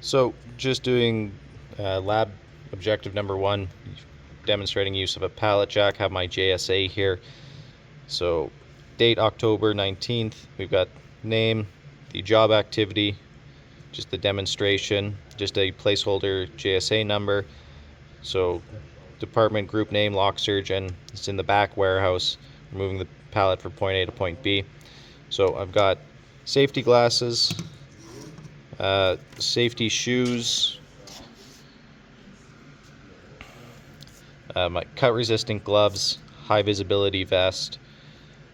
So just doing lab objective number 1, demonstrating use of a pallet jack. Have my JSA here. So date October 19th. We've got name, the job activity, just the demonstration, just a placeholder JSA number. So department group name, lock surgeon. It's in the back warehouse, moving the pallet from point A to point B. So I've got safety glasses, safety shoes, my cut resistant gloves, high visibility vest.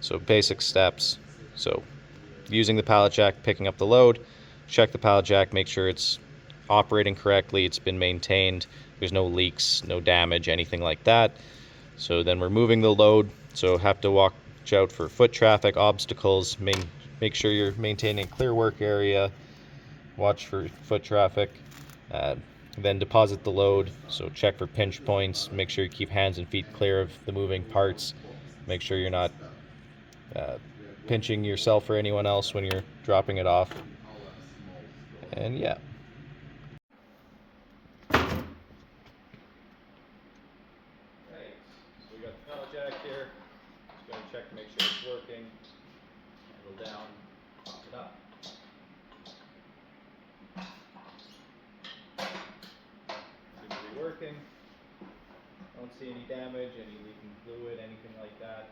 So basic steps. So using the pallet jack, picking up the load, check the pallet jack, make sure it's operating correctly, it's been maintained, there's no leaks, no damage, anything like that. So then we're moving the load, so have to watch out for foot traffic, obstacles, make sure you're maintaining a clear work area, watch for foot traffic, uh, then deposit the load, so check for pinch points, make sure you keep hands and feet clear of the moving parts, make sure you're not uh, pinching yourself or anyone else when you're dropping it off. And yeah. Right, so we got the pallet jack here. Just going to check to make sure it's working. Handle down, pop it up. Seems to be working. Don't see any damage, any leaking fluid, anything like that.